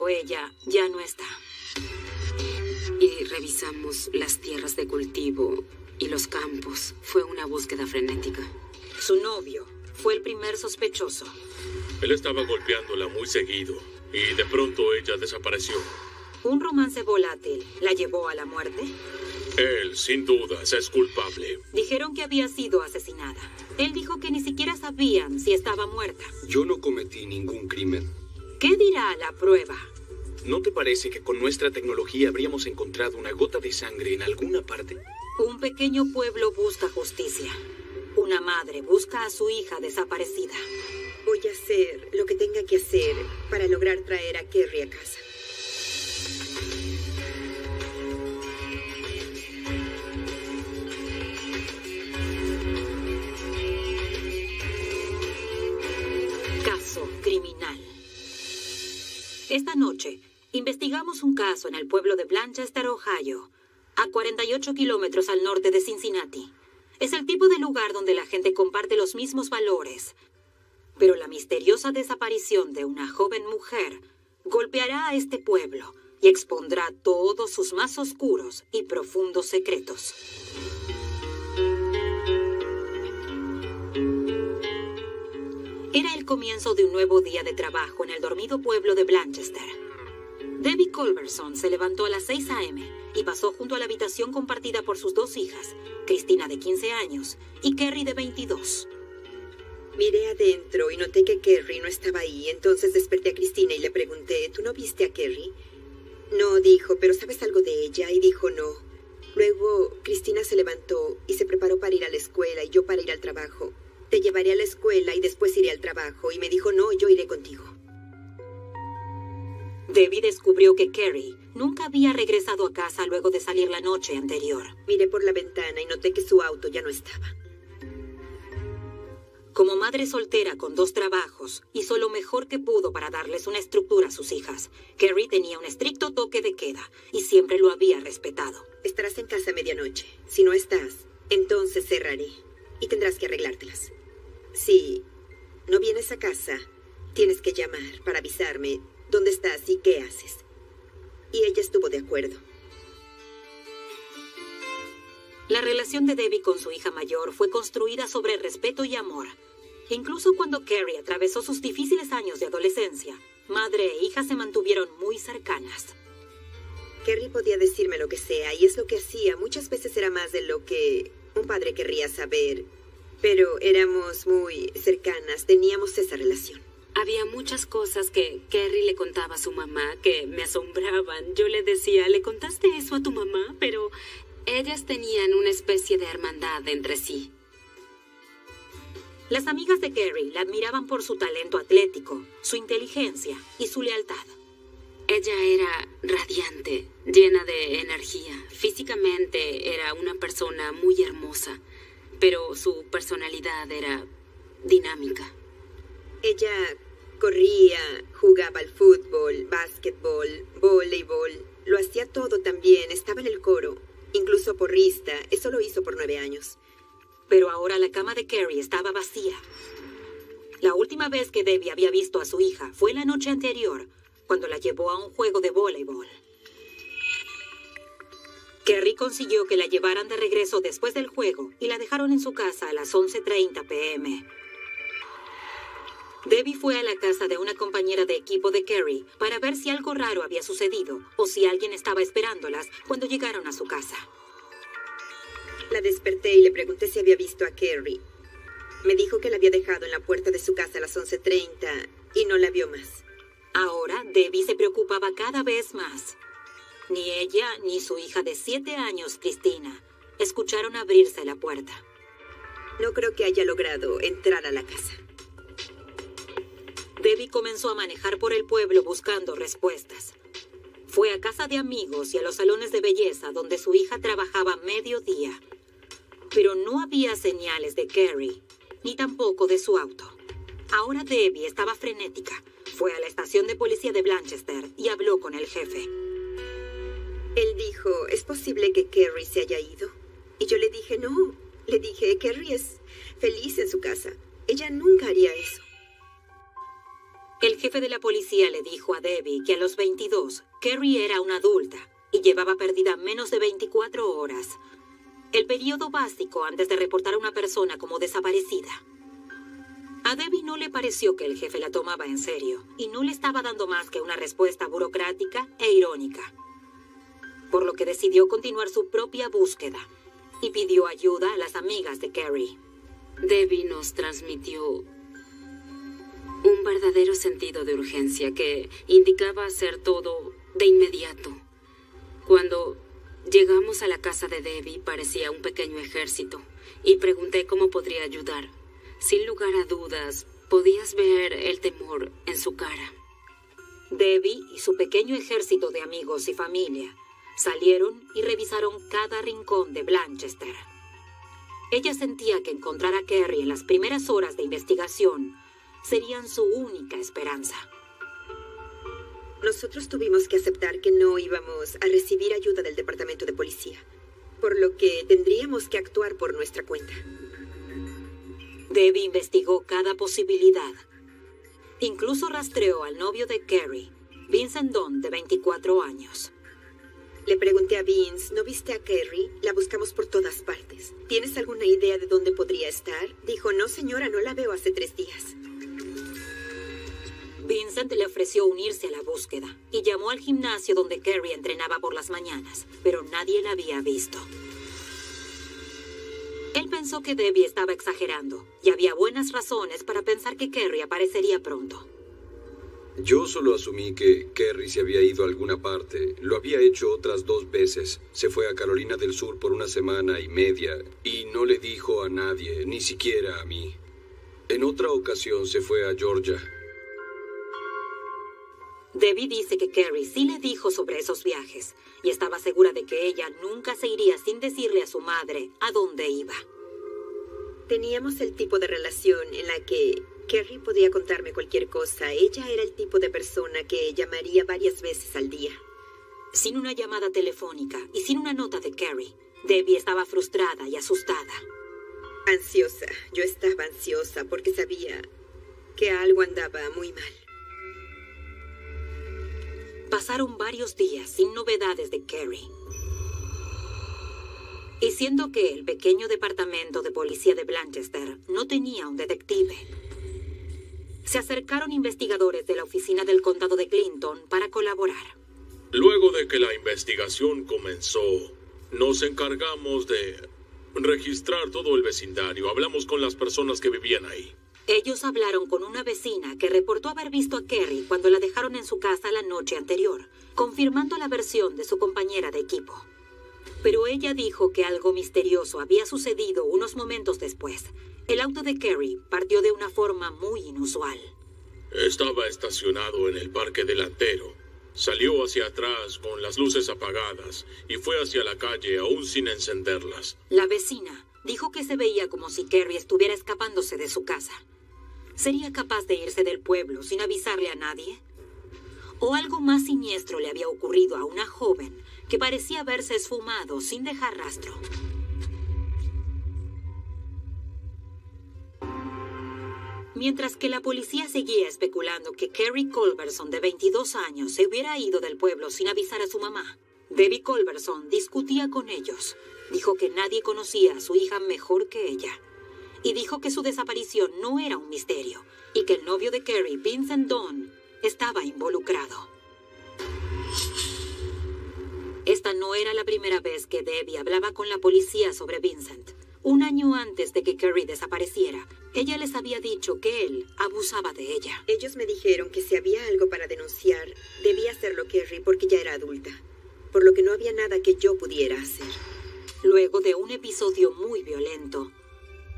ella ya no está. Y revisamos las tierras de cultivo y los campos. Fue una búsqueda frenética. Su novio fue el primer sospechoso. Él estaba golpeándola muy seguido y de pronto ella desapareció. ¿Un romance volátil la llevó a la muerte? Él, sin dudas, es culpable. Dijeron que había sido asesinada. Él dijo que ni siquiera sabían si estaba muerta. Yo no cometí ningún crimen. ¿Qué dirá la prueba? ¿No te parece que con nuestra tecnología habríamos encontrado una gota de sangre en alguna parte? Un pequeño pueblo busca justicia. Una madre busca a su hija desaparecida. Voy a hacer lo que tenga que hacer para lograr traer a Kerry a casa. Caso criminal. Esta noche, investigamos un caso en el pueblo de Blanchester, Ohio, a 48 kilómetros al norte de Cincinnati. Es el tipo de lugar donde la gente comparte los mismos valores. Pero la misteriosa desaparición de una joven mujer golpeará a este pueblo y expondrá todos sus más oscuros y profundos secretos. Era el comienzo de un nuevo día de trabajo en el dormido pueblo de Blanchester. Debbie Culberson se levantó a las 6 a.m. y pasó junto a la habitación compartida por sus dos hijas, Cristina de 15 años y Kerry de 22. Miré adentro y noté que Kerry no estaba ahí, entonces desperté a Cristina y le pregunté, ¿tú no viste a Kerry? No, dijo, pero ¿sabes algo de ella? Y dijo no. Luego Cristina se levantó y se preparó para ir a la escuela y yo para ir al trabajo. Te llevaré a la escuela y después iré al trabajo. Y me dijo, no, yo iré contigo. Debbie descubrió que Kerry nunca había regresado a casa luego de salir la noche anterior. Miré por la ventana y noté que su auto ya no estaba. Como madre soltera con 2 trabajos, hizo lo mejor que pudo para darles una estructura a sus hijas. Kerry tenía un estricto toque de queda y siempre lo había respetado. Estarás en casa a medianoche. Si no estás, entonces cerraré y tendrás que arreglártelas. Si no vienes a casa, tienes que llamar para avisarme dónde estás y qué haces. Y ella estuvo de acuerdo. La relación de Debbie con su hija mayor fue construida sobre respeto y amor. Incluso cuando Kerry atravesó sus difíciles años de adolescencia, madre e hija se mantuvieron muy cercanas. Kerry podía decirme lo que sea, y es lo que hacía. Muchas veces era más de lo que un padre querría saber. Pero éramos muy cercanas, teníamos esa relación. Había muchas cosas que Kerry le contaba a su mamá que me asombraban. Yo le decía, ¿le contaste eso a tu mamá? Pero ellas tenían una especie de hermandad entre sí. Las amigas de Kerry la admiraban por su talento atlético, su inteligencia y su lealtad. Ella era radiante, llena de energía. Físicamente era una persona muy hermosa, pero su personalidad era dinámica. Ella corría, jugaba al fútbol, básquetbol, voleibol. Lo hacía todo también, estaba en el coro. Incluso porrista, eso lo hizo por 9 años. Pero ahora la cama de Kerry estaba vacía. La última vez que Debbie había visto a su hija fue la noche anterior, cuando la llevó a un juego de voleibol. Kerry consiguió que la llevaran de regreso después del juego y la dejaron en su casa a las 11:30 p.m. Debbie fue a la casa de una compañera de equipo de Kerry para ver si algo raro había sucedido o si alguien estaba esperándolas cuando llegaron a su casa. La desperté y le pregunté si había visto a Kerry. Me dijo que la había dejado en la puerta de su casa a las 11:30 y no la vio más. Ahora Debbie se preocupaba cada vez más. Ni ella ni su hija de 7 años, Cristina, escucharon abrirse la puerta. No creo que haya logrado entrar a la casa. Debbie comenzó a manejar por el pueblo buscando respuestas. Fue a casa de amigos y a los salones de belleza donde su hija trabajaba mediodía. Pero no había señales de Kerry, ni tampoco de su auto. Ahora Debbie estaba frenética. Fue a la estación de policía de Blanchester y habló con el jefe. Él dijo, ¿es posible que Kerry se haya ido? Y yo le dije, no. Le dije, Kerry es feliz en su casa. Ella nunca haría eso. El jefe de la policía le dijo a Debbie que a los 22, Carrie era una adulta y llevaba perdida menos de 24 horas. El periodo básico antes de reportar a una persona como desaparecida. A Debbie no le pareció que el jefe la tomaba en serio y no le estaba dando más que una respuesta burocrática e irónica. Por lo que decidió continuar su propia búsqueda y pidió ayuda a las amigas de Carrie. Debbie nos transmitió un verdadero sentido de urgencia que indicaba hacer todo de inmediato. Cuando llegamos a la casa de Debbie parecía un pequeño ejército y pregunté cómo podría ayudar. Sin lugar a dudas, podías ver el temor en su cara. Debbie y su pequeño ejército de amigos y familia salieron y revisaron cada rincón de Blanchester. Ella sentía que encontrar a Carrie en las primeras horas de investigación serían su única esperanza. Nosotros tuvimos que aceptar que no íbamos a recibir ayuda del departamento de policía, por lo que tendríamos que actuar por nuestra cuenta. Debbie investigó cada posibilidad. Incluso rastreó al novio de Carrie, Vincent Dunn, de 24 años. Le pregunté a Vince, ¿no viste a Carrie? La buscamos por todas partes. ¿Tienes alguna idea de dónde podría estar? Dijo, no señora, no la veo hace 3 días. Vincent le ofreció unirse a la búsqueda y llamó al gimnasio donde Carrie entrenaba por las mañanas, pero nadie la había visto. Él pensó que Debbie estaba exagerando y había buenas razones para pensar que Carrie aparecería pronto. Yo solo asumí que Carrie se había ido a alguna parte. Lo había hecho otras 2 veces. Se fue a Carolina del Sur por 1 semana y media y no le dijo a nadie, ni siquiera a mí. En otra ocasión se fue a Georgia. Debbie dice que Carrie sí le dijo sobre esos viajes y estaba segura de que ella nunca se iría sin decirle a su madre a dónde iba. Teníamos el tipo de relación en la que Carrie podía contarme cualquier cosa. Ella era el tipo de persona que llamaría varias veces al día. Sin una llamada telefónica y sin una nota de Carrie, Debbie estaba frustrada y asustada. Ansiosa. Yo estaba ansiosa porque sabía que algo andaba muy mal. Pasaron varios días sin novedades de Carrie. Y siendo que el pequeño departamento de policía de Blanchester no tenía un detective, se acercaron investigadores de la oficina del condado de Clinton para colaborar. Luego de que la investigación comenzó, nos encargamos de registrar todo el vecindario. Hablamos con las personas que vivían ahí. Ellos hablaron con una vecina que reportó haber visto a Carrie cuando la dejaron en su casa la noche anterior, confirmando la versión de su compañera de equipo. Pero ella dijo que algo misterioso había sucedido unos momentos después. El auto de Carrie partió de una forma muy inusual. Estaba estacionado en el parque delantero. Salió hacia atrás con las luces apagadas y fue hacia la calle aún sin encenderlas. La vecina dijo que se veía como si Carrie estuviera escapándose de su casa. ¿Sería capaz de irse del pueblo sin avisarle a nadie? ¿O algo más siniestro le había ocurrido a una joven que parecía haberse esfumado sin dejar rastro? Mientras que la policía seguía especulando que Carrie Culberson, de 22 años, se hubiera ido del pueblo sin avisar a su mamá, Debbie Culberson discutía con ellos. Dijo que nadie conocía a su hija mejor que ella. Y dijo que su desaparición no era un misterio y que el novio de Carrie, Vincent Dunn, estaba involucrado. Esta no era la primera vez que Debbie hablaba con la policía sobre Vincent. 1 año antes de que Carrie desapareciera, ella les había dicho que él abusaba de ella. Ellos me dijeron que si había algo para denunciar, debía hacerlo Carrie porque ya era adulta, por lo que no había nada que yo pudiera hacer. Luego de un episodio muy violento,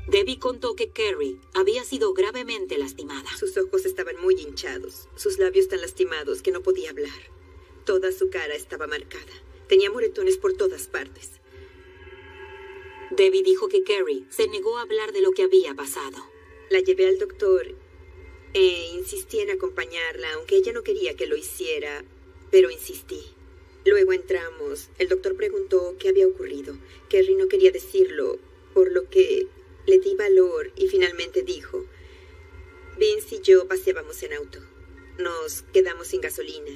Debbie contó que Carrie había sido gravemente lastimada. Sus ojos estaban muy hinchados, sus labios tan lastimados que no podía hablar. Toda su cara estaba marcada. Tenía moretones por todas partes. Debbie dijo que Carrie se negó a hablar de lo que había pasado. La llevé al doctor e insistí en acompañarla, aunque ella no quería que lo hiciera, pero insistí. Luego entramos. El doctor preguntó qué había ocurrido. Carrie no quería decirlo, por lo que le di valor y finalmente dijo, Vince y yo paseábamos en auto. nos quedamos sin gasolina.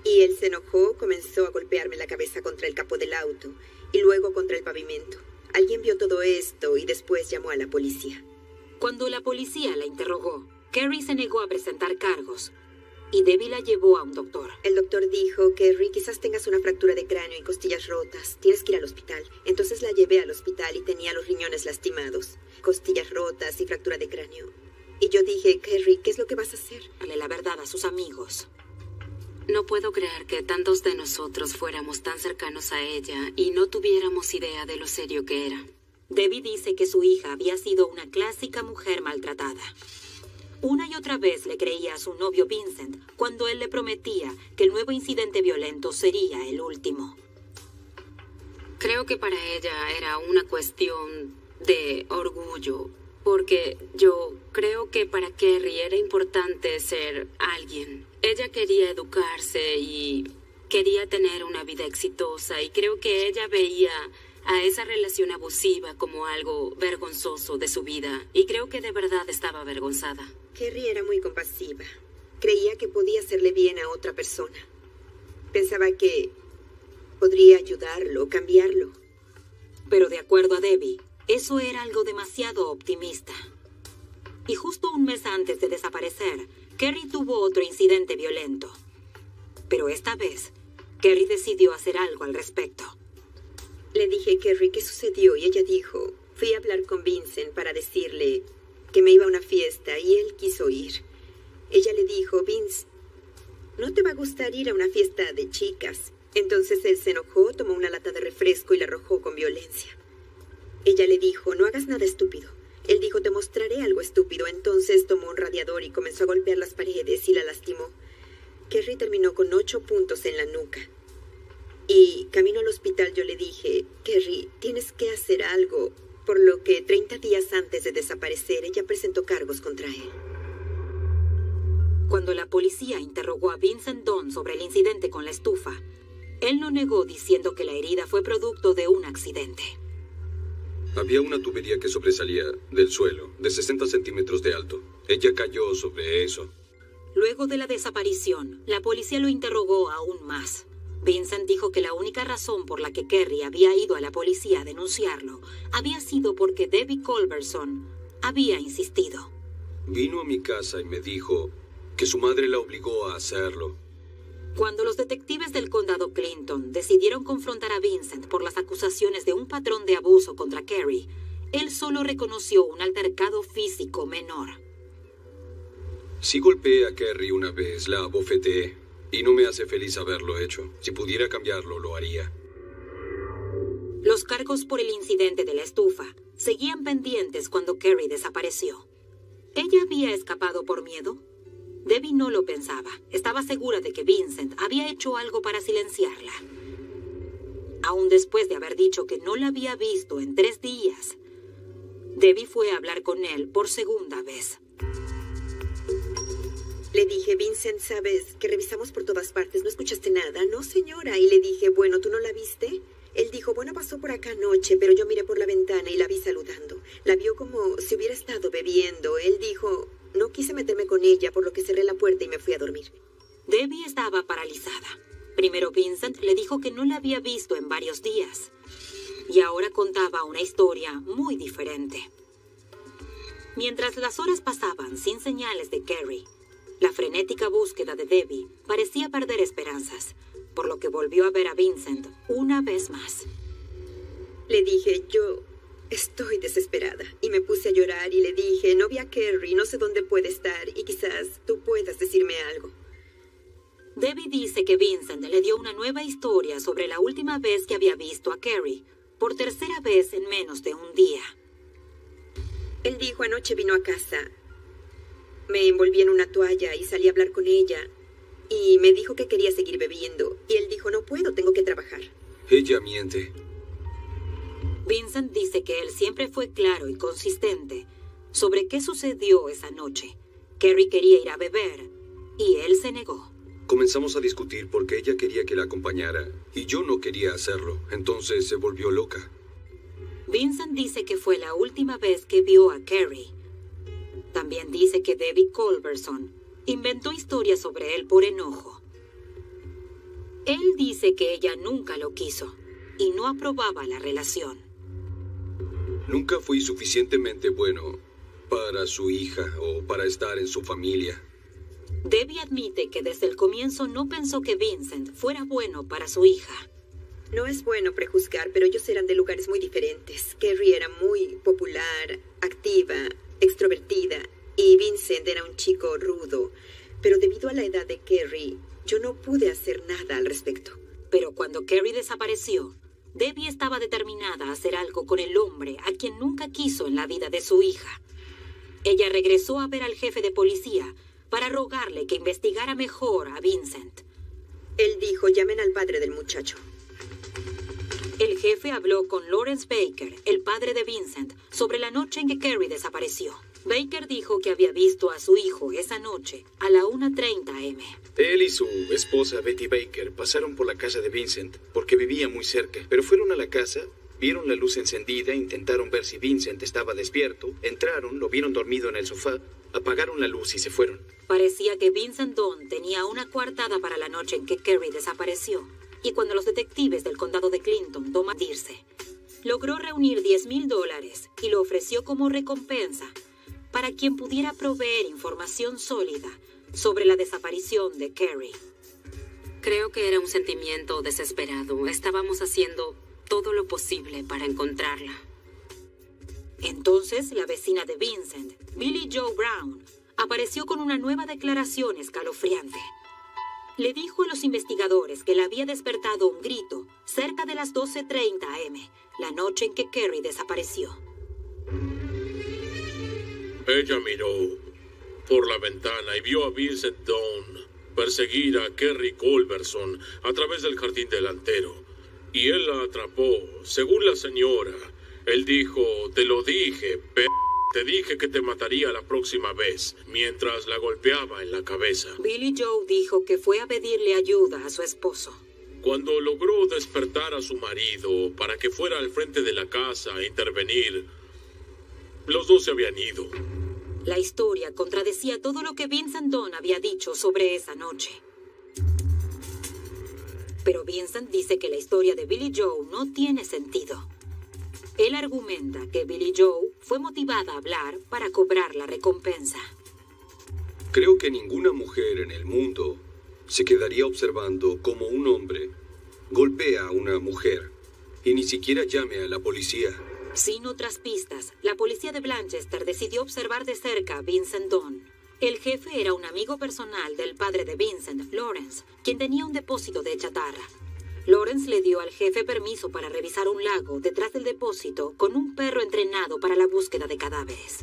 Y él se enojó, comenzó a golpearme la cabeza contra el capó del auto y luego contra el pavimento. Alguien vio todo esto y después llamó a la policía. Cuando la policía la interrogó, Kerry se negó a presentar cargos y Debbie la llevó a un doctor. El doctor dijo, Kerry, quizás tengas una fractura de cráneo y costillas rotas. Tienes que ir al hospital. Entonces la llevé al hospital y tenía los riñones lastimados, costillas rotas y fractura de cráneo. Y yo dije, Kerry, ¿qué es lo que vas a hacer? Darle la verdad a sus amigos. No puedo creer que tantos de nosotros fuéramos tan cercanos a ella y no tuviéramos idea de lo serio que era. Debbie dice que su hija había sido una clásica mujer maltratada. Una y otra vez le creía a su novio Vincent cuando él le prometía que el nuevo incidente violento sería el último. Creo que para ella era una cuestión de orgullo, porque yo creo que para Kerry era importante ser alguien. Ella quería educarse y quería tener una vida exitosa y creo que ella veía a esa relación abusiva como algo vergonzoso de su vida y creo que de verdad estaba avergonzada. Kerry era muy compasiva. Creía que podía hacerle bien a otra persona. Pensaba que podría ayudarlo, cambiarlo. Pero de acuerdo a Debbie, eso era algo demasiado optimista. Y justo un mes antes de desaparecer, Kerry tuvo otro incidente violento. Pero esta vez, Kerry decidió hacer algo al respecto. Le dije, Kerry, ¿qué sucedió? Y ella dijo, fui a hablar con Vincent para decirle que me iba a una fiesta y él quiso ir. Ella le dijo, Vince, ¿no te va a gustar ir a una fiesta de chicas? Entonces él se enojó, tomó una lata de refresco y la arrojó con violencia. Ella le dijo, no hagas nada estúpido. Él dijo, te mostraré algo estúpido. Entonces tomó un radiador y comenzó a golpear las paredes y la lastimó. Kerry terminó con 8 puntos en la nuca. Y camino al hospital yo le dije, Kerry, tienes que hacer algo. Por lo que 30 días antes de desaparecer, ella presentó cargos contra él. Cuando la policía interrogó a Vincent Dunn sobre el incidente con la estufa, él lo negó diciendo que la herida fue producto de un accidente. Había una tubería que sobresalía del suelo, de 60 centímetros de alto. Ella cayó sobre eso. Luego de la desaparición, la policía lo interrogó aún más. Vincent dijo que la única razón por la que Kerry había ido a la policía a denunciarlo había sido porque Debbie Culberson había insistido. Vino a mi casa y me dijo que su madre la obligó a hacerlo. Cuando los detectives del condado Clinton decidieron confrontar a Vincent por las acusaciones de un patrón de abuso contra Kerry, él solo reconoció un altercado físico menor. Sí golpeé a Kerry una vez, la abofeteé, y no me hace feliz haberlo hecho. Si pudiera cambiarlo, lo haría. Los cargos por el incidente de la estufa seguían pendientes cuando Kerry desapareció. ¿Ella había escapado por miedo? Debbie no lo pensaba. Estaba segura de que Vincent había hecho algo para silenciarla. Aún después de haber dicho que no la había visto en 3 días, Debbie fue a hablar con él por segunda vez. Le dije, Vincent, ¿sabes que revisamos por todas partes? ¿No escuchaste nada? No, señora. Y le dije, bueno, ¿tú no la viste? Él dijo, bueno, pasó por acá anoche, pero yo miré por la ventana y la vi saludando. La vio como si hubiera estado bebiendo. Él dijo, no quise meterme con ella, por lo que cerré la puerta y me fui a dormir. Debbie estaba paralizada. Primero Vincent le dijo que no la había visto en varios días. Y ahora contaba una historia muy diferente. Mientras las horas pasaban sin señales de Kerry, la frenética búsqueda de Debbie parecía perder esperanzas, por lo que volvió a ver a Vincent una vez más. Le dije, yo estoy desesperada. Y me puse a llorar y le dije, no vi a Kerry, no sé dónde puede estar y quizás tú puedas decirme algo. Debbie dice que Vincent le dio una nueva historia sobre la última vez que había visto a Kerry, por tercera vez en menos de un día. Él dijo, anoche vino a casa. Me envolví en una toalla y salí a hablar con ella. Y me dijo que quería seguir bebiendo. Y él dijo, no puedo, tengo que trabajar. Ella miente. Vincent dice que él siempre fue claro y consistente sobre qué sucedió esa noche. Kerry quería ir a beber y él se negó. Comenzamos a discutir porque ella quería que la acompañara y yo no quería hacerlo. Entonces se volvió loca. Vincent dice que fue la última vez que vio a Kerry. También dice que Debbie Culberson inventó historias sobre él por enojo. Él dice que ella nunca lo quiso y no aprobaba la relación. Nunca fui suficientemente bueno para su hija o para estar en su familia. Debbie admite que desde el comienzo no pensó que Vincent fuera bueno para su hija. No es bueno prejuzgar, pero ellos eran de lugares muy diferentes. Carrie era muy popular, activa, extrovertida, y Vincent era un chico rudo. Pero debido a la edad de Carrie, yo no pude hacer nada al respecto. Pero cuando Carrie desapareció, Debbie estaba determinada a hacer algo con el hombre a quien nunca quiso en la vida de su hija. Ella regresó a ver al jefe de policía para rogarle que investigara mejor a Vincent. Él dijo, llamen al padre del muchacho. El jefe habló con Lawrence Baker, el padre de Vincent, sobre la noche en que Carrie desapareció. Baker dijo que había visto a su hijo esa noche a la 1:30 am. Él y su esposa Betty Baker pasaron por la casa de Vincent porque vivía muy cerca, pero fueron a la casa, vieron la luz encendida, intentaron ver si Vincent estaba despierto, entraron, lo vieron dormido en el sofá, apagaron la luz y se fueron. Parecía que Vincent Dawn tenía una coartada para la noche en que Carrie desapareció, y cuando los detectives del condado de Clinton tomaron irse, logró reunir $10,000 y lo ofreció como recompensa para quien pudiera proveer información sólida sobre la desaparición de Carrie. Creo que era un sentimiento desesperado. Estábamos haciendo todo lo posible para encontrarla. Entonces, la vecina de Vincent, Billie Joe Brown, apareció con una nueva declaración escalofriante. Le dijo a los investigadores que le había despertado un grito cerca de las 12:30 am, la noche en que Carrie desapareció. Ella miró por la ventana y vio a Vincent Dawn perseguir a Kerry Culberson a través del jardín delantero. Y él la atrapó, según la señora. Él dijo, te lo dije, te dije que te mataría la próxima vez, mientras la golpeaba en la cabeza. Billie Joe dijo que fue a pedirle ayuda a su esposo. Cuando logró despertar a su marido para que fuera al frente de la casa a intervenir, los dos se habían ido. La historia contradecía todo lo que Vincent Dawn había dicho sobre esa noche. Pero Vincent dice que la historia de Billie Joe no tiene sentido. Él argumenta que Billie Joe fue motivada a hablar para cobrar la recompensa. Creo que ninguna mujer en el mundo se quedaría observando cómo un hombre golpea a una mujer y ni siquiera llame a la policía. Sin otras pistas, la policía de Blanchester decidió observar de cerca a Vincent Dawn. El jefe era un amigo personal del padre de Vincent, Lawrence, quien tenía un depósito de chatarra. Lawrence le dio al jefe permiso para revisar un lago detrás del depósito con un perro entrenado para la búsqueda de cadáveres.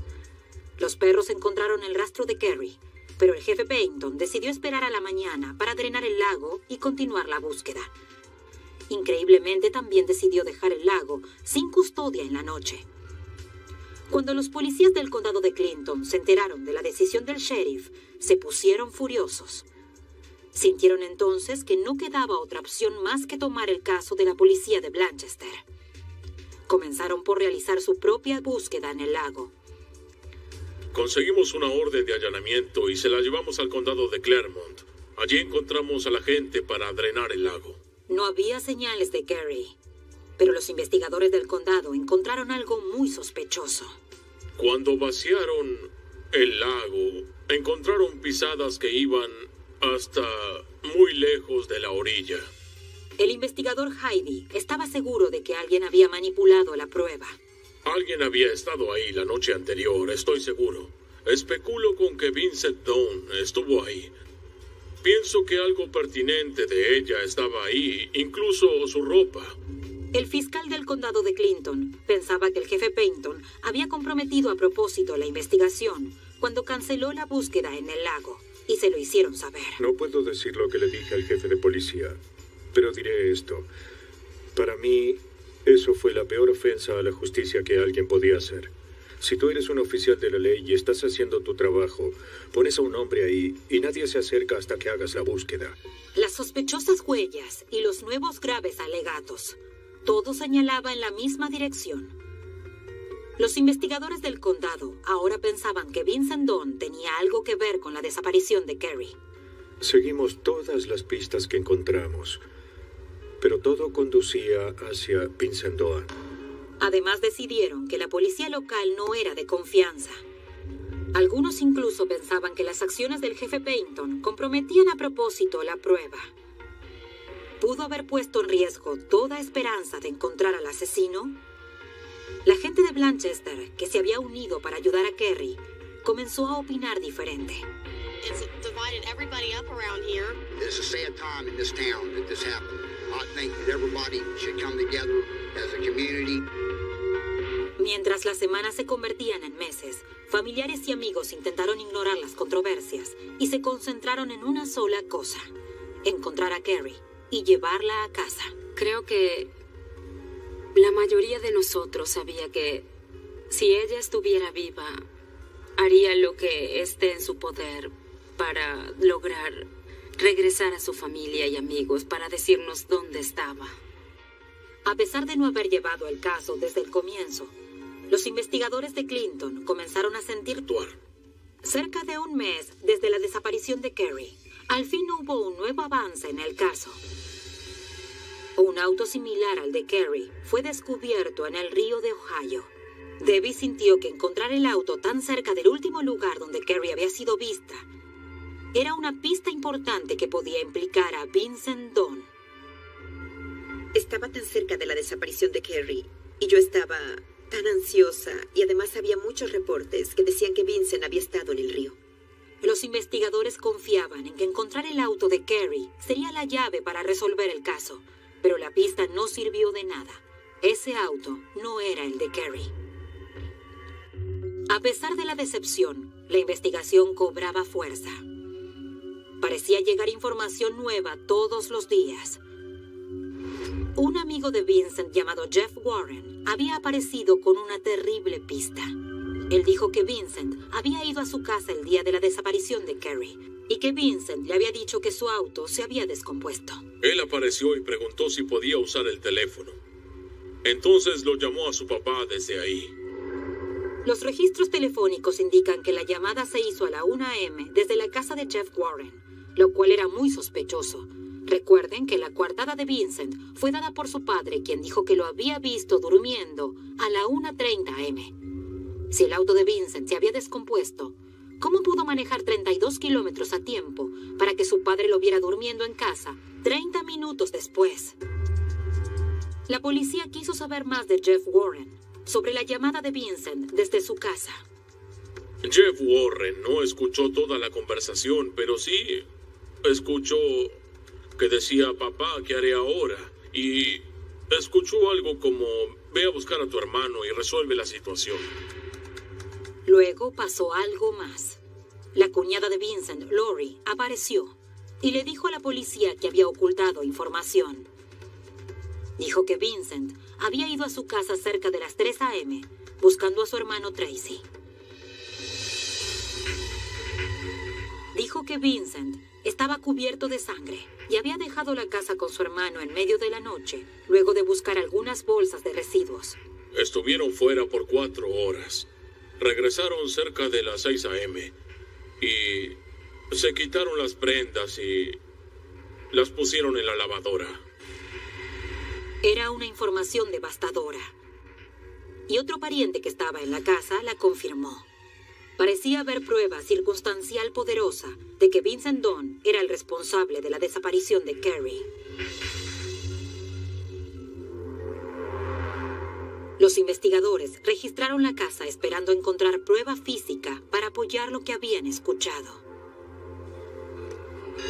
Los perros encontraron el rastro de Carrie, pero el jefe Payton decidió esperar a la mañana para drenar el lago y continuar la búsqueda. Increíblemente, también decidió dejar el lago sin custodia en la noche. Cuando los policías del condado de Clinton se enteraron de la decisión del sheriff, se pusieron furiosos. Sintieron entonces que no quedaba otra opción más que tomar el caso de la policía de Blanchester. Comenzaron por realizar su propia búsqueda en el lago. Conseguimos una orden de allanamiento y se la llevamos al condado de Claremont. Allí encontramos a la gente para drenar el lago. No había señales de Carrie, pero los investigadores del condado encontraron algo muy sospechoso. Cuando vaciaron el lago, encontraron pisadas que iban hasta muy lejos de la orilla. El investigador Heidi estaba seguro de que alguien había manipulado la prueba. Alguien había estado ahí la noche anterior, estoy seguro. Especulo con que Vincent Dawn estuvo ahí. Pienso que algo pertinente de ella estaba ahí, incluso su ropa. El fiscal del condado de Clinton pensaba que el jefe Payton había comprometido a propósito la investigación cuando canceló la búsqueda en el lago, y se lo hicieron saber. No puedo decir lo que le dije al jefe de policía, pero diré esto. Para mí, eso fue la peor ofensa a la justicia que alguien podía hacer. Si tú eres un oficial de la ley y estás haciendo tu trabajo, pones a un hombre ahí y nadie se acerca hasta que hagas la búsqueda. Las sospechosas huellas y los nuevos graves alegatos, todo señalaba en la misma dirección. Los investigadores del condado ahora pensaban que Vincent Dawn tenía algo que ver con la desaparición de Kerry. Seguimos todas las pistas que encontramos, pero todo conducía hacia Vincent Dawn. Además, decidieron que la policía local no era de confianza. Algunos incluso pensaban que las acciones del jefe Payton comprometían a propósito la prueba. ¿Pudo haber puesto en riesgo toda esperanza de encontrar al asesino? La gente de Blanchester, que se había unido para ayudar a Kerry, comenzó a opinar diferente. It's divided everybody up around here. It's a sad time in this town that this happened. I think that everybody should come together as a community. Mientras las semanas se convertían en meses, familiares y amigos intentaron ignorar las controversias y se concentraron en una sola cosa: encontrar a Kerry y llevarla a casa. Creo que la mayoría de nosotros sabía que si ella estuviera viva, haría lo que esté en su poder para lograr regresar a su familia y amigos para decirnos dónde estaba. A pesar de no haber llevado el caso desde el comienzo, los investigadores de Clinton comenzaron a sentir actuar. Cerca de un mes desde la desaparición de Kerry, al fin hubo un nuevo avance en el caso. Un auto similar al de Kerry fue descubierto en el río de Ohio. Debbie sintió que encontrar el auto tan cerca del último lugar donde Kerry había sido vista era una pista importante que podía implicar a Vincent Dawn. Estaba tan cerca de la desaparición de Kerry y yo estaba tan ansiosa, y además había muchos reportes que decían que Vincent había estado en el río. Los investigadores confiaban en que encontrar el auto de Kerry sería la llave para resolver el caso, pero la pista no sirvió de nada. Ese auto no era el de Kerry. A pesar de la decepción, la investigación cobraba fuerza. Parecía llegar información nueva todos los días. Un amigo de Vincent llamado Jeff Warren había aparecido con una terrible pista. Él dijo que Vincent había ido a su casa el día de la desaparición de Kerry y que Vincent le había dicho que su auto se había descompuesto. Él apareció y preguntó si podía usar el teléfono. Entonces lo llamó a su papá desde ahí. Los registros telefónicos indican que la llamada se hizo a la 1 a.m. desde la casa de Jeff Warren, lo cual era muy sospechoso. Recuerden que la coartada de Vincent fue dada por su padre, quien dijo que lo había visto durmiendo a la 1:30 a.m. Si el auto de Vincent se había descompuesto, ¿cómo pudo manejar 32 kilómetros a tiempo para que su padre lo viera durmiendo en casa 30 minutos después? La policía quiso saber más de Jeff Warren sobre la llamada de Vincent desde su casa. Jeff Warren no escuchó toda la conversación, pero sí escuchó que decía: papá, ¿qué haré ahora? Y escuchó algo como: ve a buscar a tu hermano y resuelve la situación. Luego pasó algo más. La cuñada de Vincent, Lori, apareció y le dijo a la policía que había ocultado información. Dijo que Vincent había ido a su casa cerca de las 3 a.m. buscando a su hermano Tracy. Dijo que Vincent estaba cubierto de sangre y había dejado la casa con su hermano en medio de la noche, luego de buscar algunas bolsas de residuos. Estuvieron fuera por 4 horas. Regresaron cerca de las 6 a.m. y se quitaron las prendas y las pusieron en la lavadora. Era una información devastadora. Y otro pariente que estaba en la casa la confirmó. Parecía haber prueba circunstancial poderosa de que Vincent Dawn era el responsable de la desaparición de Kerry. Los investigadores registraron la casa esperando encontrar prueba física para apoyar lo que habían escuchado.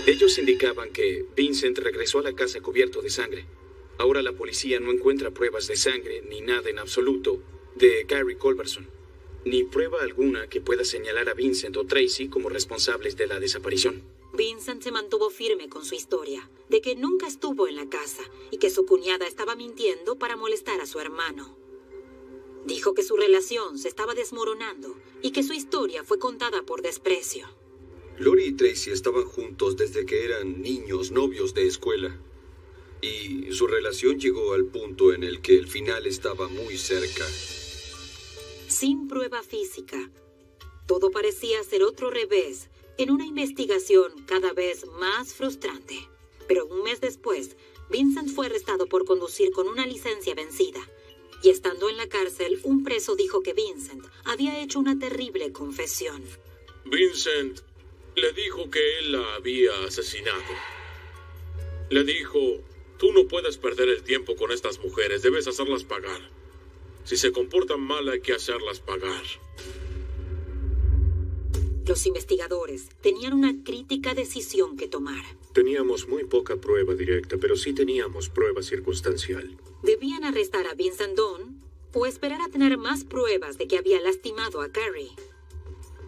Ellos indicaban que Vincent regresó a la casa cubierto de sangre. Ahora la policía no encuentra pruebas de sangre ni nada en absoluto de Gary Culberson, ni prueba alguna que pueda señalar a Vincent o Tracy como responsables de la desaparición. Vincent se mantuvo firme con su historia de que nunca estuvo en la casa y que su cuñada estaba mintiendo para molestar a su hermano. Dijo que su relación se estaba desmoronando y que su historia fue contada por desprecio. Lori y Tracy estaban juntos desde que eran niños, novios de escuela. Y su relación llegó al punto en el que el final estaba muy cerca. sin prueba física. Todo parecía ser otro revés en una investigación cada vez más frustrante. Pero un mes después, Vincent fue arrestado por conducir con una licencia vencida. Y estando en la cárcel, un preso dijo que Vincent había hecho una terrible confesión. Vincent le dijo que él la había asesinado. Le dijo: tú no puedes perder el tiempo con estas mujeres, debes hacerlas pagar. Si se comportan mal hay que hacerlas pagar. Los investigadores tenían una crítica decisión que tomar. Teníamos muy poca prueba directa, pero sí teníamos prueba circunstancial. ¿Debían arrestar a Vincent Dawn o esperar a tener más pruebas de que había lastimado a Carrie?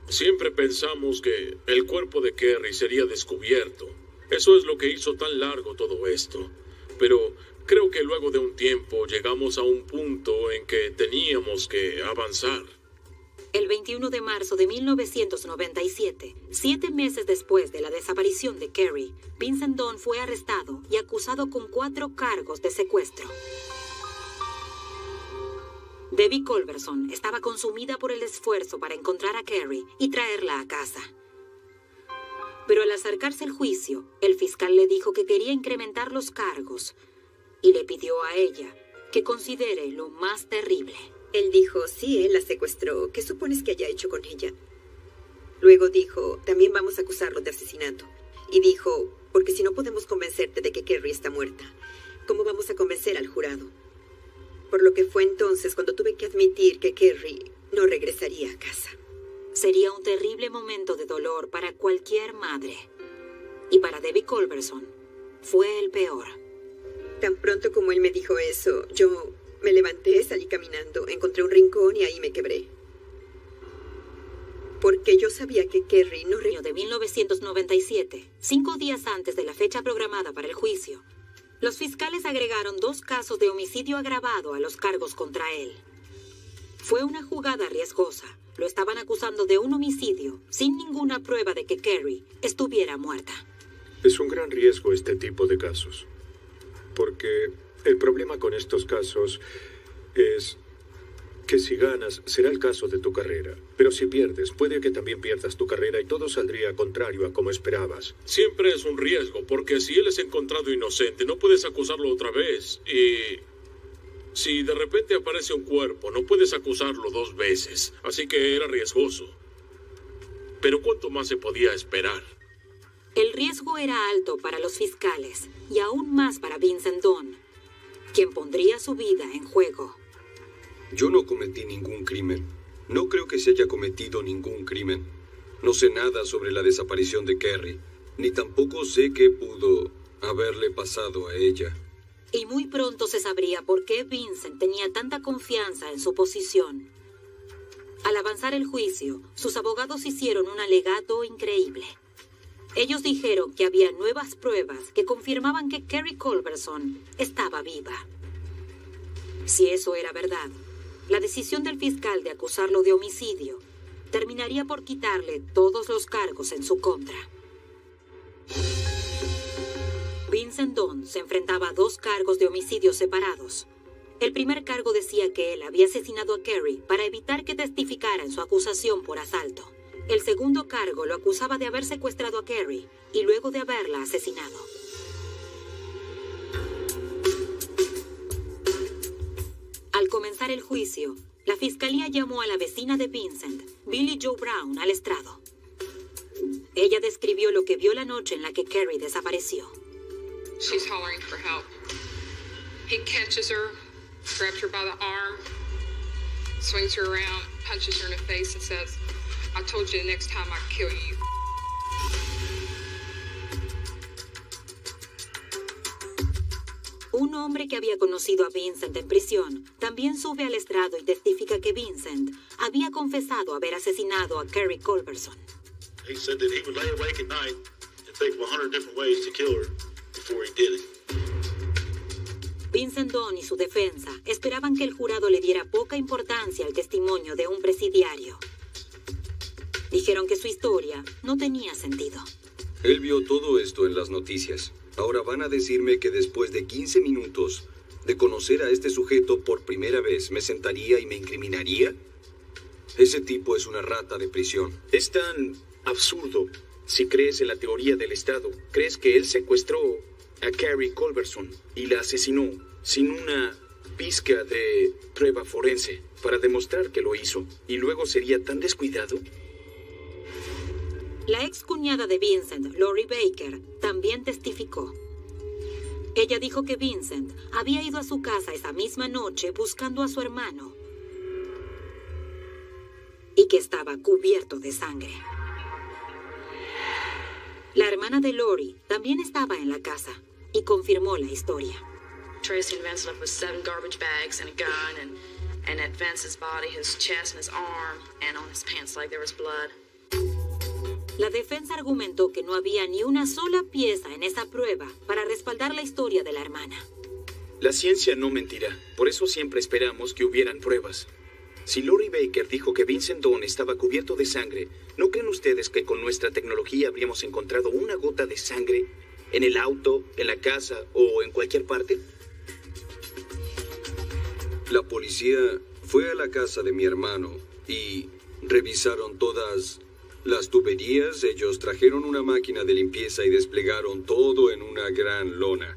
Siempre pensamos que el cuerpo de Carrie sería descubierto. Eso es lo que hizo tan largo todo esto. Pero creo que luego de un tiempo llegamos a un punto en que teníamos que avanzar. El 21 de marzo de 1997, 7 meses después de la desaparición de Carrie, Vincent Dawn fue arrestado y acusado con 4 cargos de secuestro. Debbie Culberson estaba consumida por el esfuerzo para encontrar a Carrie y traerla a casa. Pero al acercarse el juicio, el fiscal le dijo que quería incrementar los cargos y le pidió a ella que considere lo más terrible. Él dijo, sí, él la secuestró. ¿Qué supones que haya hecho con ella? Luego dijo, también vamos a acusarlo de asesinato. Y dijo, porque si no podemos convencerte de que Carrie está muerta, ¿cómo vamos a convencer al jurado? Por lo que fue entonces cuando tuve que admitir que Carrie no regresaría a casa. Sería un terrible momento de dolor para cualquier madre. Y para Debbie Culberson fue el peor. Tan pronto como él me dijo eso, yo me levanté, salí caminando, encontré un rincón y ahí me quebré. Porque yo sabía que Carrie no... De 1997, 5 días antes de la fecha programada para el juicio, los fiscales agregaron 2 casos de homicidio agravado a los cargos contra él. Fue una jugada riesgosa. Lo estaban acusando de un homicidio, sin ninguna prueba de que Carrie estuviera muerta. Es un gran riesgo este tipo de casos. Porque el problema con estos casos es que si ganas, será el caso de tu carrera. Pero si pierdes, puede que también pierdas tu carrera y todo saldría contrario a como esperabas. Siempre es un riesgo, porque si él es encontrado inocente, no puedes acusarlo otra vez. Y si de repente aparece un cuerpo, no puedes acusarlo 2 veces. Así que era riesgoso. Pero ¿cuánto más se podía esperar? El riesgo era alto para los fiscales y aún más para Vincent Dawn, quien pondría su vida en juego. Yo no cometí ningún crimen. No creo que se haya cometido ningún crimen. No sé nada sobre la desaparición de Carrie, ni tampoco sé qué pudo haberle pasado a ella. Y muy pronto se sabría por qué Vincent tenía tanta confianza en su posición. Al avanzar el juicio, sus abogados hicieron un alegato increíble. Ellos dijeron que había nuevas pruebas que confirmaban que Carrie Culberson estaba viva. Si eso era verdad, la decisión del fiscal de acusarlo de homicidio terminaría por quitarle todos los cargos en su contra. Vincent Dawn se enfrentaba a 2 cargos de homicidio separados. El primer cargo decía que él había asesinado a Carrie para evitar que testificara en su acusación por asalto. El segundo cargo lo acusaba de haber secuestrado a Carrie y luego de haberla asesinado. Al comenzar el juicio, la fiscalía llamó a la vecina de Vincent, Billie Joe Brown, al estrado. Ella describió lo que vio la noche en la que Carrie desapareció. She's hollering for help. He catches her, grabs her by the arm, swings her around, punches her in the face and says, I told you the next time I'd kill you. Un hombre que había conocido a Vincent en prisión también sube al estrado y testifica que Vincent había confesado haber asesinado a Carrie Culberson. He said that he would lay awake at night and think of 100 different ways to kill her before he did it. Vincent Dawn y su defensa esperaban que el jurado le diera poca importancia al testimonio de un presidiario. Dijeron que su historia no tenía sentido. Él vio todo esto en las noticias. Ahora van a decirme que después de 15 minutos de conocer a este sujeto por primera vez, ¿me sentaría y me incriminaría? Ese tipo es una rata de prisión. Es tan absurdo. Si crees en la teoría del Estado, crees que él secuestró a Carrie Culberson y la asesinó sin una pizca de prueba forense para demostrar que lo hizo, y luego sería tan descuidado. La ex cuñada de Vincent, Lori Baker, también testificó. Ella dijo que Vincent había ido a su casa esa misma noche buscando a su hermano y que estaba cubierto de sangre. La hermana de Lori también estaba en la casa y confirmó la historia. Tracy and Vince left with 7 garbage bags and a gun, and at Vince's body, his chest and his arm, and on his pants leg there was blood. La defensa argumentó que no había ni una sola pieza en esa prueba para respaldar la historia de la hermana. La ciencia no mentirá, por eso siempre esperamos que hubieran pruebas. Si Lori Baker dijo que Vincent Dawn estaba cubierto de sangre, ¿no creen ustedes que con nuestra tecnología habríamos encontrado una gota de sangre en el auto, en la casa o en cualquier parte? La policía fue a la casa de mi hermano y revisaron todas las tuberías. Ellos trajeron una máquina de limpieza y desplegaron todo en una gran lona.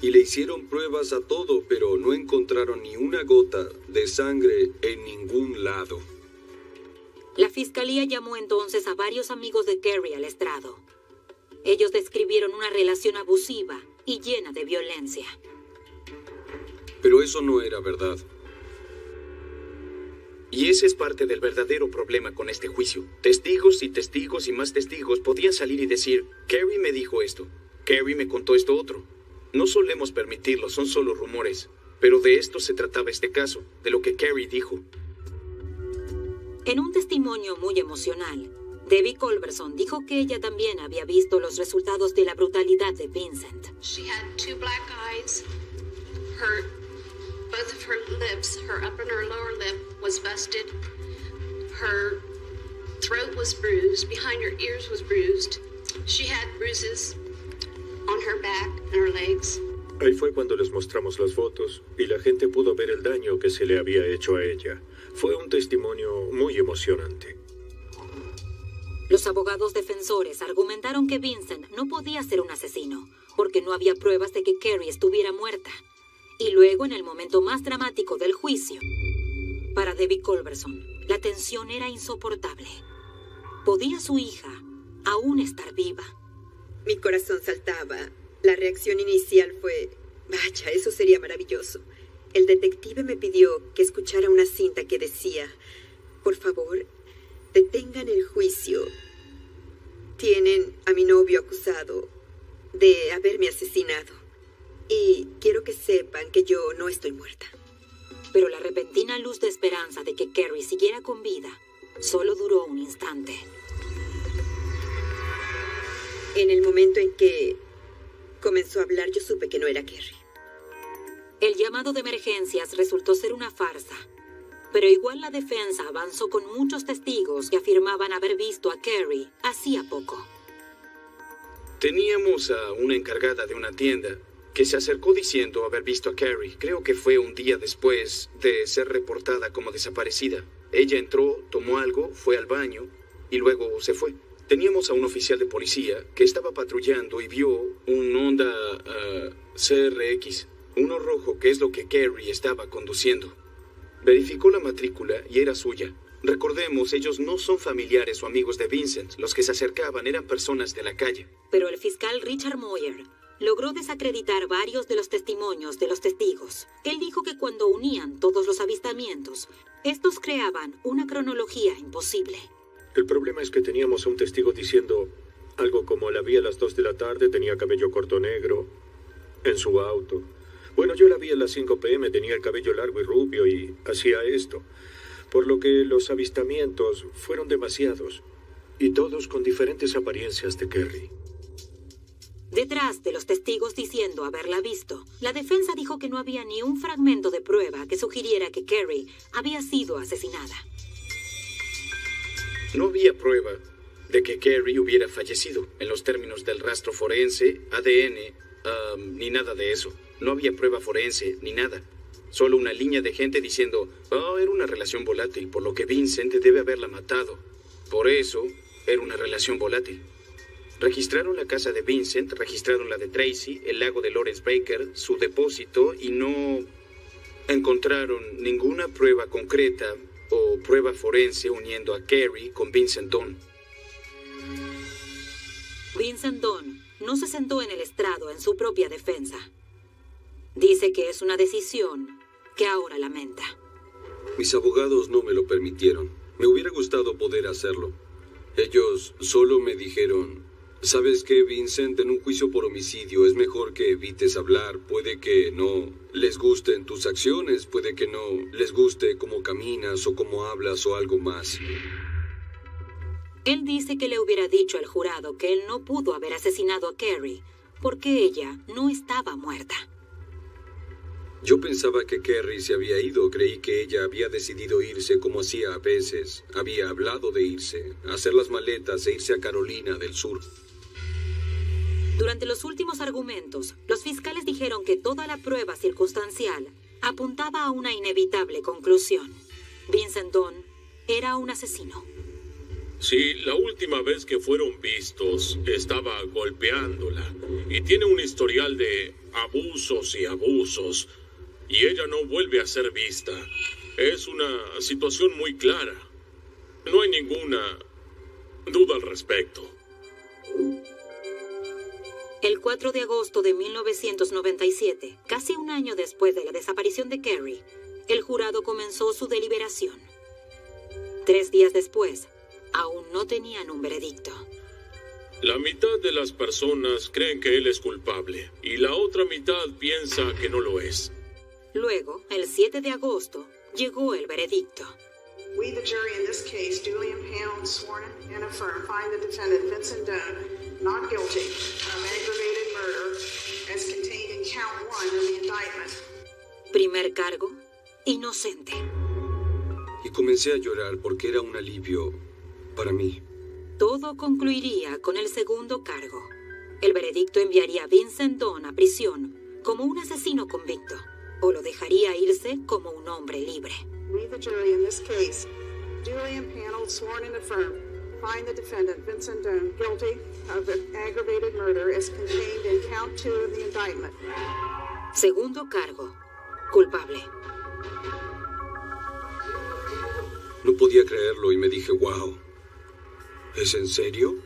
Y le hicieron pruebas a todo, pero no encontraron ni una gota de sangre en ningún lado. La fiscalía llamó entonces a varios amigos de Carrie al estrado. Ellos describieron una relación abusiva y llena de violencia. Pero eso no era verdad. Y ese es parte del verdadero problema con este juicio. Testigos y testigos y más testigos podían salir y decir, Carrie me dijo esto, Carrie me contó esto otro. No solemos permitirlo, son solo rumores. Pero de esto se trataba este caso, de lo que Carrie dijo. En un testimonio muy emocional, Debbie Culberson dijo que ella también había visto los resultados de la brutalidad de Vincent. She had 2 black eyes. Both of her lips, her upper and her lower lip, was busted. Her throat was bruised. Behind her ears was bruised. She had bruises on her back and her legs. Ahí fue cuando les mostramos las fotos y la gente pudo ver el daño que se le había hecho a ella. Fue un testimonio muy emocionante. Los abogados defensores argumentaron que Vincent no podía ser un asesino, porque no había pruebas de que Carrie estuviera muerta. Y luego, en el momento más dramático del juicio, para Debbie Culberson, la tensión era insoportable. ¿Podía su hija aún estar viva? Mi corazón saltaba. La reacción inicial fue, vaya, eso sería maravilloso. El detective me pidió que escuchara una cinta que decía, por favor, detengan el juicio. Tienen a mi novio acusado de haberme asesinado. Y quiero que sepan que yo no estoy muerta. Pero la repentina luz de esperanza de que Carrie siguiera con vida solo duró un instante. En el momento en que comenzó a hablar, yo supe que no era Carrie. El llamado de emergencias resultó ser una farsa, pero igual la defensa avanzó con muchos testigos que afirmaban haber visto a Carrie hacía poco. Teníamos a una encargada de una tienda que se acercó diciendo haber visto a Carrie. Creo que fue un día después de ser reportada como desaparecida. Ella entró, tomó algo, fue al baño y luego se fue. Teníamos a un oficial de policía que estaba patrullando y vio un Honda CRX, uno rojo, que es lo que Carrie estaba conduciendo. Verificó la matrícula y era suya. Recordemos, ellos no son familiares o amigos de Vincent. Los que se acercaban eran personas de la calle. Pero el fiscal Richard Moyer logró desacreditar varios de los testimonios de los testigos. Él dijo que cuando unían todos los avistamientos, estos creaban una cronología imposible. El problema es que teníamos a un testigo diciendo algo como la vi a las 2 de la tarde, tenía cabello corto negro, en su auto. Bueno, yo la vi a las 5 p.m., tenía el cabello largo y rubio y hacía esto. Por lo que los avistamientos fueron demasiados, y todos con diferentes apariencias de Carrie. Detrás de los testigos diciendo haberla visto, la defensa dijo que no había ni un fragmento de prueba que sugiriera que Carrie había sido asesinada. No había prueba de que Carrie hubiera fallecido, en los términos del rastro forense, ADN, ni nada de eso. No había prueba forense, ni nada. Solo una línea de gente diciendo, oh, era una relación volátil, por lo que Vincent debe haberla matado. Por eso, era una relación volátil. Registraron la casa de Vincent, registraron la de Tracy, el lago de Lawrence Baker, su depósito, y no encontraron ninguna prueba concreta o prueba forense uniendo a Carrie con Vincent Dawn. Vincent Dawn no se sentó en el estrado en su propia defensa. Dice que es una decisión que ahora lamenta. Mis abogados no me lo permitieron. Me hubiera gustado poder hacerlo. Ellos solo me dijeron, ¿sabes qué, Vincent? En un juicio por homicidio es mejor que evites hablar. Puede que no les gusten tus acciones, puede que no les guste cómo caminas o cómo hablas o algo más. Él dice que le hubiera dicho al jurado que él no pudo haber asesinado a Carrie porque ella no estaba muerta. Yo pensaba que Carrie se había ido. Creí que ella había decidido irse como hacía a veces. Había hablado de irse, hacer las maletas e irse a Carolina del Sur. Durante los últimos argumentos, los fiscales dijeron que toda la prueba circunstancial apuntaba a una inevitable conclusión. Vincent Dawn era un asesino. Sí, la última vez que fueron vistos estaba golpeándola y tiene un historial de abusos y abusos. Y ella no vuelve a ser vista. Es una situación muy clara. No hay ninguna duda al respecto. El 4 de agosto de 1997, casi un año después de la desaparición de Carrie, el jurado comenzó su deliberación. 3 días después, aún no tenían un veredicto. La mitad de las personas creen que él es culpable y la otra mitad piensa que no lo es. Luego, el 7 de agosto, llegó el veredicto. We, the jury in this case, duly impaneled, sworn and affirm, find the defendant Vincent Dawn not guilty of aggravated murder as contained in count 1 of the indictment. Primer cargo, inocente. Y comencé a llorar porque era un alivio para mí. Todo concluiría con el segundo cargo. El veredicto enviaría a Vincent Dawn a prisión como un asesino convicto, o lo dejaría irse como un hombre libre. We, the jury in this case, duly impaneled, sworn and affirm, find the defendant Vincent Dawn guilty of aggravated murder as contained in count 2 of the indictment. Segundo cargo, culpable. No podía creerlo y me dije, wow, ¿es en serio?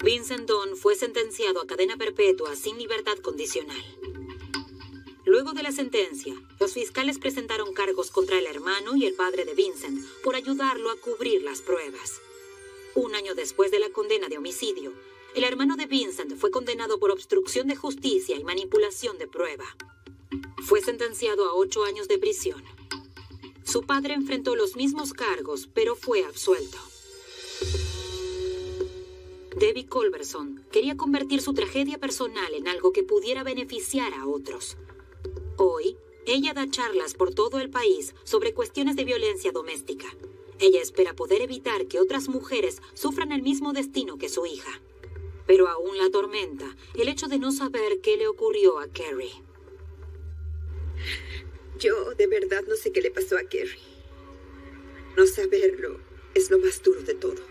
Vincent Dawn fue sentenciado a cadena perpetua sin libertad condicional. Luego de la sentencia, los fiscales presentaron cargos contra el hermano y el padre de Vincent por ayudarlo a cubrir las pruebas. Un año después de la condena de homicidio, el hermano de Vincent fue condenado por obstrucción de justicia y manipulación de prueba. Fue sentenciado a 8 años de prisión. Su padre enfrentó los mismos cargos, pero fue absuelto. Debbie Culberson quería convertir su tragedia personal en algo que pudiera beneficiar a otros. Hoy, ella da charlas por todo el país sobre cuestiones de violencia doméstica. Ella espera poder evitar que otras mujeres sufran el mismo destino que su hija. Pero aún la atormenta el hecho de no saber qué le ocurrió a Carrie. Yo de verdad no sé qué le pasó a Carrie. No saberlo es lo más duro de todo.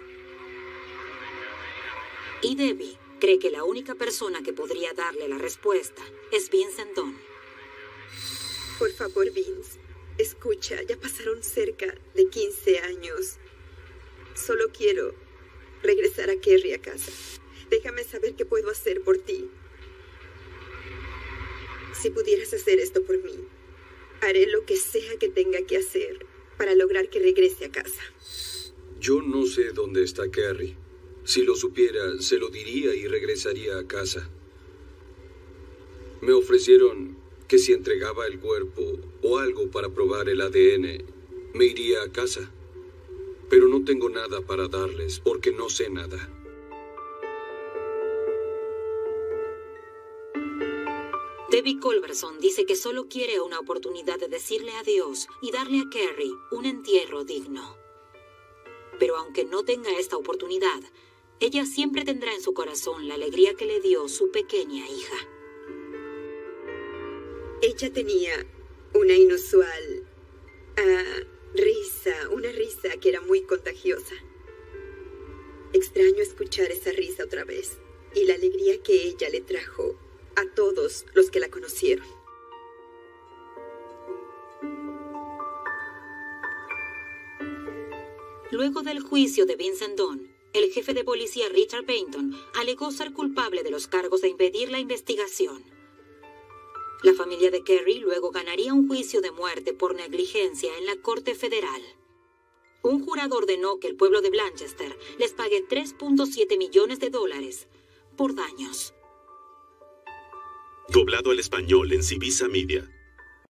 Y Debbie cree que la única persona que podría darle la respuesta es Vincent Dawn. Por favor, Vince, escucha, ya pasaron cerca de 15 años. Solo quiero regresar a Carrie a casa. Déjame saber qué puedo hacer por ti. Si pudieras hacer esto por mí, haré lo que sea que tenga que hacer para lograr que regrese a casa. Yo no sé dónde está Carrie. Si lo supiera, se lo diría y regresaría a casa. Me ofrecieron que si entregaba el cuerpo o algo para probar el ADN, me iría a casa. Pero no tengo nada para darles porque no sé nada. Debbie Culberson dice que solo quiere una oportunidad de decirle adiós y darle a Carrie un entierro digno. Pero aunque no tenga esta oportunidad, ella siempre tendrá en su corazón la alegría que le dio su pequeña hija. Ella tenía una inusual risa, una risa que era muy contagiosa. Extraño escuchar esa risa otra vez y la alegría que ella le trajo a todos los que la conocieron. Luego del juicio de Vincent Dunn, el jefe de policía Richard Payton alegó ser culpable de los cargos de impedir la investigación. La familia de Kerry luego ganaría un juicio de muerte por negligencia en la Corte Federal. Un jurado ordenó que el pueblo de Blanchester les pague $3.7 millones por daños. Doblado al español en Civisa Media.